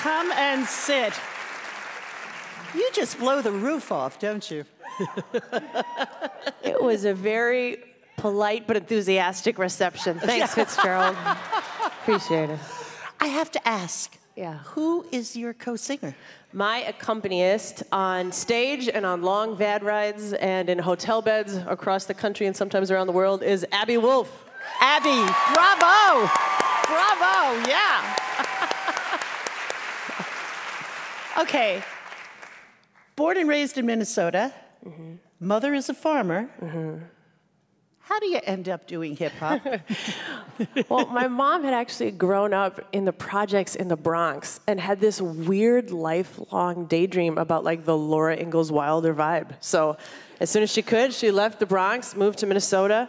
Come and sit. You just blow the roof off, don't you? It was a very polite but enthusiastic reception. Thanks, Fitzgerald. Appreciate it. I have to ask, Yeah. who is your co-singer? My accompanist on stage and on long van rides and in hotel beds across the country and sometimes around the world is Abby Wolf. Abby, bravo! Bravo, yeah. Okay. Born and raised in Minnesota. Mm-hmm. Mother is a farmer. Mm-hmm. How do you end up doing hip hop? Well, my mom had actually grown up in the projects in the Bronx and had this weird lifelong daydream about like the Laura Ingalls Wilder vibe. So as soon as she could, she left the Bronx, moved to Minnesota,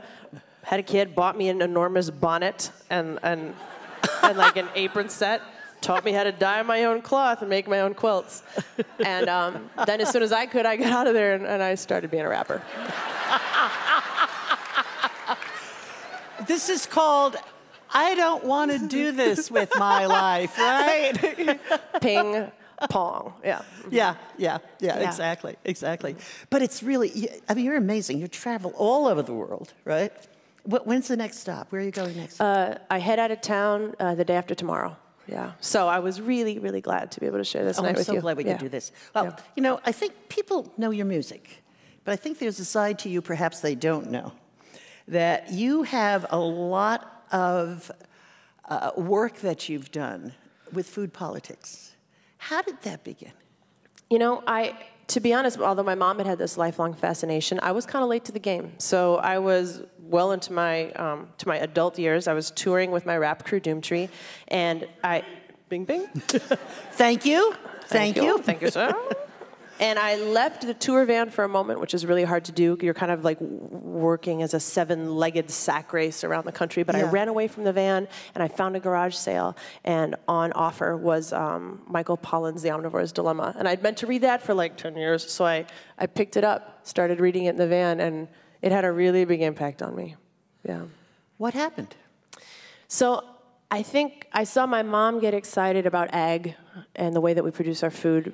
had a kid, bought me an enormous bonnet and like an apron set, taught me how to dye my own cloth and make my own quilts. And then as soon as I could, I got out of there and I started being a rapper. This is called, I don't want to do this with my life, right? Ping pong, yeah. Yeah, exactly. But it's really, I mean, you're amazing. You travel all over the world, right? When's the next stop? Where are you going next? I head out of town the day after tomorrow. Yeah. So I was really, really glad to be able to share this night with you. I'm so glad we could do this. Well, you know, I think people know your music, but I think there's a side to you perhaps they don't know. That you have a lot of work that you've done with food politics. How did that begin? You know, to be honest, although my mom had this lifelong fascination, I was kind of late to the game. So I was well into my adult years. I was touring with my rap crew, Doomtree, and bing, bing. Thank you. Thank you, sir. And I left the tour van for a moment, which is really hard to do. You're kind of like working as a seven-legged sack race around the country. But I ran away from the van, and I found a garage sale. And on offer was Michael Pollan's The Omnivore's Dilemma. And I'd meant to read that for like 10 years. So I picked it up, started reading it in the van, and it had a really big impact on me. Yeah. What happened? So I think I saw my mom get excited about ag and the way that we produce our food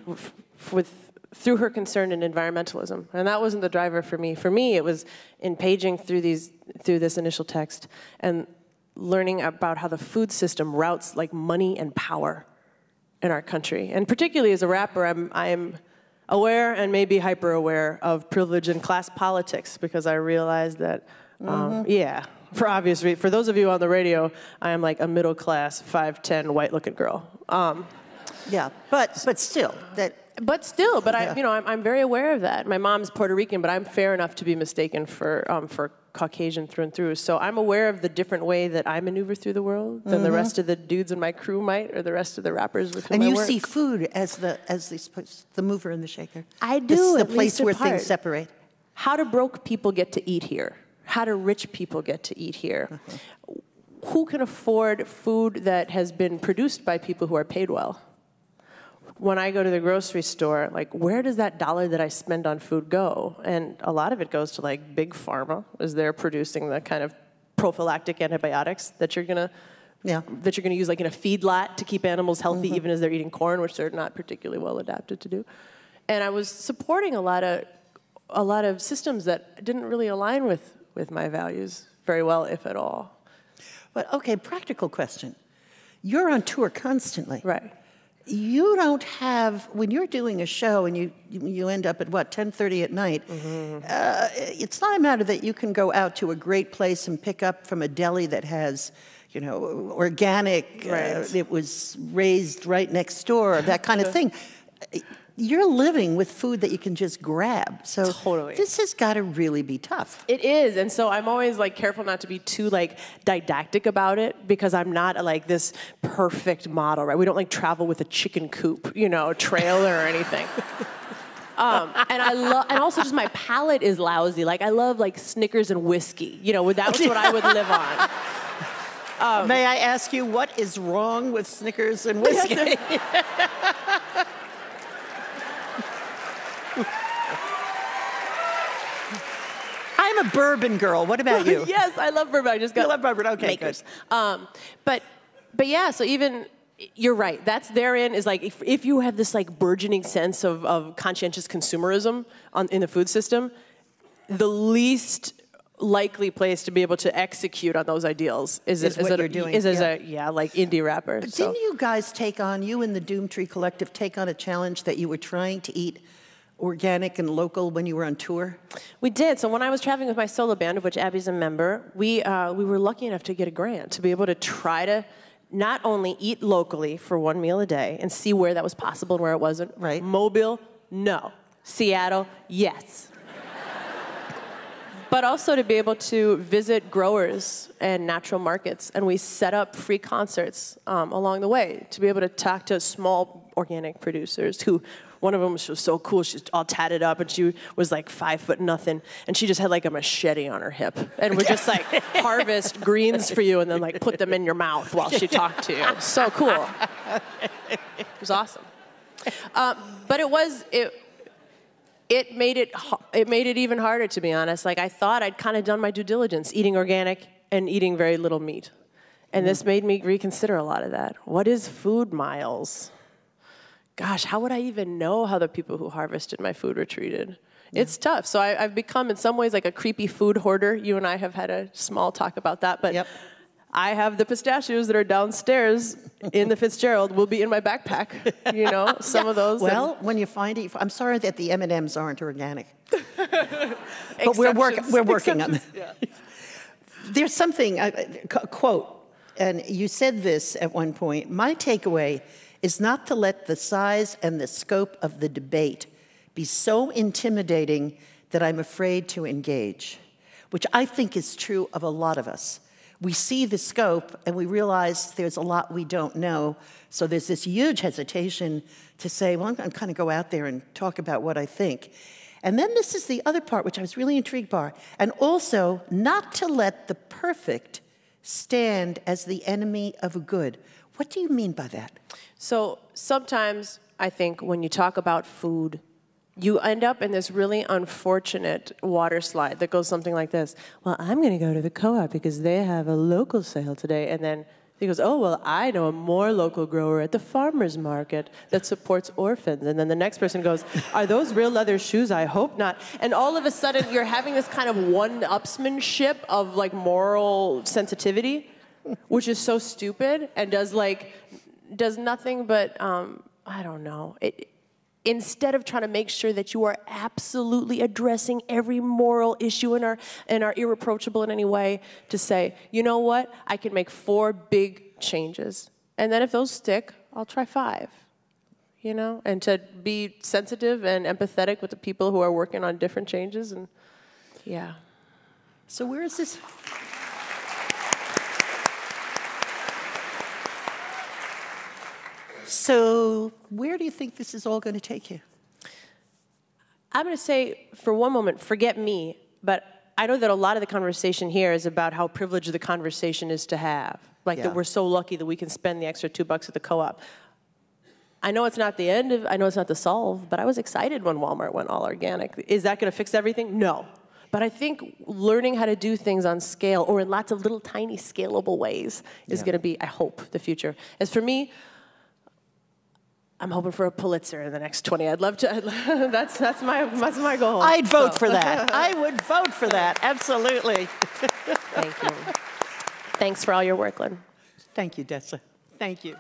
through her concern in environmentalism. And that wasn't the driver for me. For me, it was in paging through this initial text and learning about how the food system routes like money and power in our country. And particularly as a rapper, I'm aware and maybe hyper-aware of privilege and class politics because I realized that, for obvious reasons, for those of you on the radio, I am like a middle-class, 5'10", white-looking girl. But still, I'm very aware of that. My mom's Puerto Rican, but I'm fair enough to be mistaken for Caucasian through and through. So I'm aware of the different way that I maneuver through the world than the rest of the dudes in my crew might, or the rest of the rappers with whom I work. And you see food as the mover and the shaker. I do. It's the place where things separate. How do broke people get to eat here? How do rich people get to eat here? Who can afford food that has been produced by people who are paid well? When I go to the grocery store, like, where does that dollar that I spend on food go? And a lot of it goes to, like, big pharma, as they're producing the kind of prophylactic antibiotics that you're gonna use, like, in a feedlot to keep animals healthy, even as they're eating corn, which they're not particularly well adapted to do. And I was supporting a lot of systems that didn't really align with my values very well, if at all. But okay, practical question. You're on tour constantly. Right. You don't have, when you're doing a show and you end up at, what, 10:30 at night, it's not a matter that you can go out to a great place and pick up from a deli that has, you know, organic, it was raised right next door, that kind of thing. You're living with food that you can just grab. So this has got to really be tough. It is, and so I'm always like careful not to be too like didactic about it because I'm not like this perfect model, right? We don't like travel with a chicken coop, you know, trailer or anything. And also just my palate is lousy. Like I love like Snickers and whiskey. You know, that's what I would live on. May I ask you what is wrong with Snickers and whiskey? I'm a bourbon girl. What about you? Yes, I love bourbon. I just got. You love bourbon. Okay, makers. Good. But yeah. So even You're right. That's therein is like, if you have this like burgeoning sense of conscientious consumerism in the food system, the least likely place to be able to execute on those ideals is as a like indie rapper. But didn't you guys you and the Doomtree Collective take on a challenge that you were trying to eat organic and local when you were on tour? We did. So when I was traveling with my solo band, of which Abby's a member, we were lucky enough to get a grant to be able to try to not only eat locally for one meal a day and see where that was possible and where it wasn't. Right. Mobile, no. Seattle, yes. But also to be able to visit growers and natural markets. And we set up free concerts along the way to be able to talk to small organic producers who, one of them was so cool, she's all tatted up and she was like 5'0", and she just had like a machete on her hip and would just like harvest greens for you and then like put them in your mouth while she talked to you. So cool. It was awesome. But it made it even harder, to be honest. Like I thought I'd kind of done my due diligence, eating organic and eating very little meat. And this made me reconsider a lot of that. What is food miles? Gosh, how would I even know how the people who harvested my food were treated? It's tough. So I've become in some ways like a creepy food hoarder. You and I have had a small talk about that, but I have the pistachios that are downstairs in the Fitzgerald will be in my backpack, you know, some of those. Well, when you find it, I'm sorry that the M&Ms aren't organic. But we're working on it. Yeah. There's something, quote, and you said this at one point, my takeaway is not to let the size and the scope of the debate be so intimidating that I'm afraid to engage, which I think is true of a lot of us. We see the scope and we realize there's a lot we don't know, so there's this huge hesitation to say, well, I'm going to kind of go out there and talk about what I think. And then this is the other part, which I was really intrigued by, and also not to let the perfect stand as the enemy of good. What do you mean by that? So sometimes I think when you talk about food, you end up in this really unfortunate water slide that goes something like this. Well, I'm going to go to the co-op because they have a local sale today. And then he goes, oh, well, I know a more local grower at the farmer's market that supports orphans. And then the next person goes, are those real leather shoes? I hope not. And all of a sudden, you're having this kind of one-upsmanship of like moral sensitivity, which is so stupid and does nothing but, I don't know. Instead of trying to make sure that you are absolutely addressing every moral issue and are irreproachable in any way, to say, you know what, I can make 4 big changes. And then if those stick, I'll try 5. You know? And to be sensitive and empathetic with the people who are working on different changes. And yeah. So where is this? So where do you think this is all going to take you? I'm going to say, for one moment, forget me, but I know that a lot of the conversation here is about how privileged the conversation is to have. Like that we're so lucky that we can spend the extra $2 at the co-op. I know it's not the end I know it's not the solve, but I was excited when Walmart went all organic. Is that going to fix everything? No. But I think learning how to do things on scale or in lots of little tiny scalable ways is going to be, I hope, the future. As for me, I'm hoping for a Pulitzer in the next 20. I'd love to. That's my goal. I'd vote for that. I would vote for that. Absolutely. Thank you. Thanks for all your work, Lynn. Thank you, Dessa. Thank you.